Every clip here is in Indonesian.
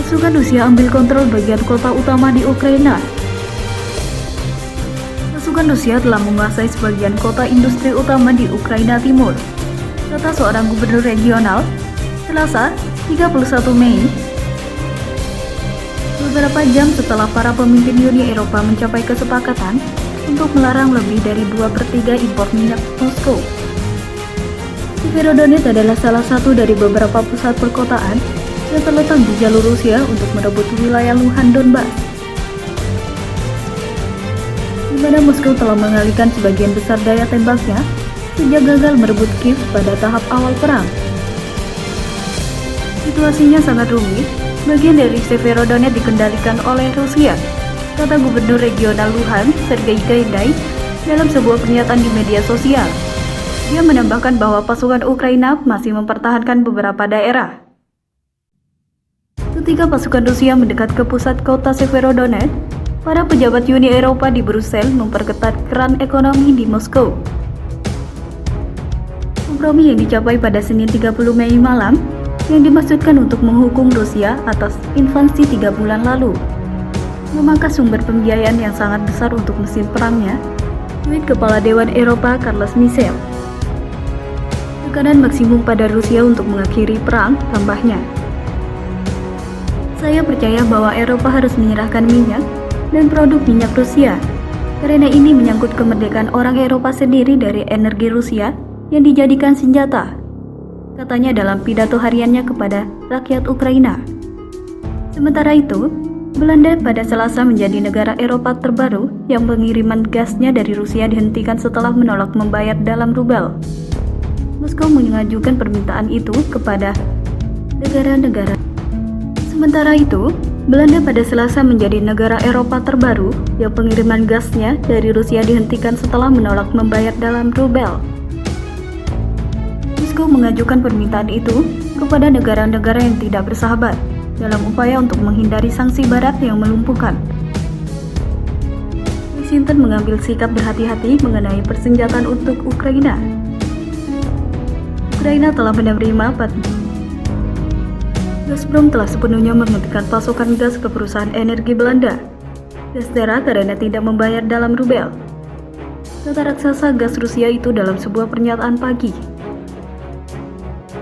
Pasukan Rusia ambil kontrol bagian kota utama di Ukraina. Pasukan Rusia telah menguasai sebagian kota industri utama di Ukraina Timur, kata seorang gubernur regional, Selasa, 31 Mei. Beberapa jam setelah para pemimpin Uni Eropa mencapai kesepakatan untuk melarang lebih dari 2/3 impor minyak Moskow. Severodonetsk adalah salah satu dari beberapa pusat perkotaan yang terletak di jalur Rusia untuk merebut wilayah Luhansk Donbas, di mana Moskow telah mengalihkan sebagian besar daya tembaknya sejak gagal merebut Kiev pada tahap awal perang. Situasinya sangat rumit. Bagian dari Severodonetsk dikendalikan oleh Rusia, kata Gubernur Regional Luhansk, Sergei Gaidai, dalam sebuah pernyataan di media sosial. Dia menambahkan bahwa pasukan Ukraina masih mempertahankan beberapa daerah. Ketika pasukan Rusia mendekat ke pusat kota Severodonetsk, para pejabat Uni Eropa di Brussels memperketat keran ekonomi di Moskow. Kompromi yang dicapai pada Senin 30 Mei malam yang dimaksudkan untuk menghukum Rusia atas invasi 3 bulan lalu, memangkas sumber pembiayaan yang sangat besar untuk mesin perangnya, tweet Kepala Dewan Eropa Charles Michel. Tekanan maksimum pada Rusia untuk mengakhiri perang, tambahnya. Saya percaya bahwa Eropa harus menyerahkan minyak dan produk minyak Rusia, karena ini menyangkut kemerdekaan orang Eropa sendiri dari energi Rusia yang dijadikan senjata, katanya dalam pidato hariannya kepada rakyat Ukraina. Sementara itu, Belanda pada Selasa menjadi negara Eropa terbaru yang pengiriman gasnya dari Rusia dihentikan setelah menolak membayar dalam rubel. Moskow mengajukan permintaan itu kepada negara-negara. Sementara itu, Belanda pada Selasa menjadi negara Eropa terbaru yang pengiriman gasnya dari Rusia dihentikan setelah menolak membayar dalam rubel. Moskow mengajukan permintaan itu kepada negara-negara yang tidak bersahabat dalam upaya untuk menghindari sanksi Barat yang melumpuhkan. Washington mengambil sikap berhati-hati mengenai persenjataan untuk Ukraina. Ukraina telah menerima Gazprom telah sepenuhnya menghentikan pasokan gas ke perusahaan energi Belanda, Gazprom, karena tidak membayar dalam rubel, kata raksasa gas Rusia itu dalam sebuah pernyataan pagi.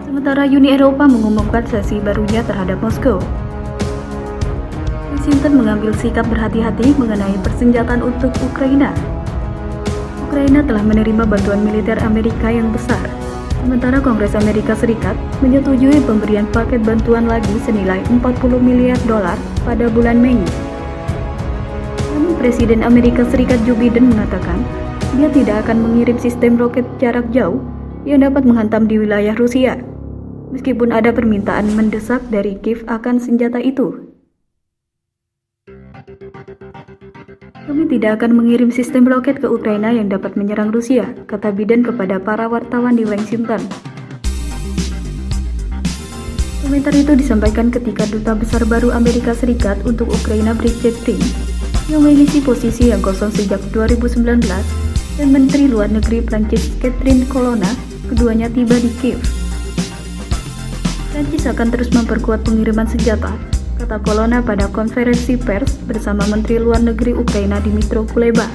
Sementara Uni Eropa mengumumkan sanksi barunya terhadap Moskow. Washington mengambil sikap berhati-hati mengenai persenjataan untuk Ukraina. Ukraina telah menerima bantuan militer Amerika yang besar, sementara Kongres Amerika Serikat menyetujui pemberian paket bantuan lagi senilai $40 miliar pada bulan Mei. Namun Presiden Amerika Serikat Joe Biden mengatakan dia tidak akan mengirim sistem roket jarak jauh yang dapat menghantam di wilayah Rusia, meskipun ada permintaan mendesak dari Kiev akan senjata itu. Kami tidak akan mengirim sistem roket ke Ukraina yang dapat menyerang Rusia, kata Biden kepada para wartawan di Washington. Komentar itu disampaikan ketika Duta Besar baru Amerika Serikat untuk Ukraina Bridget Pring, yang mengisi posisi yang kosong sejak 2019, dan Menteri Luar Negeri Prancis Catherine Colonna, keduanya tiba di Kiev. Prancis akan terus memperkuat pengiriman senjata, kata Colonna pada konferensi pers bersama Menteri Luar Negeri Ukraina Dmytro Kuleba.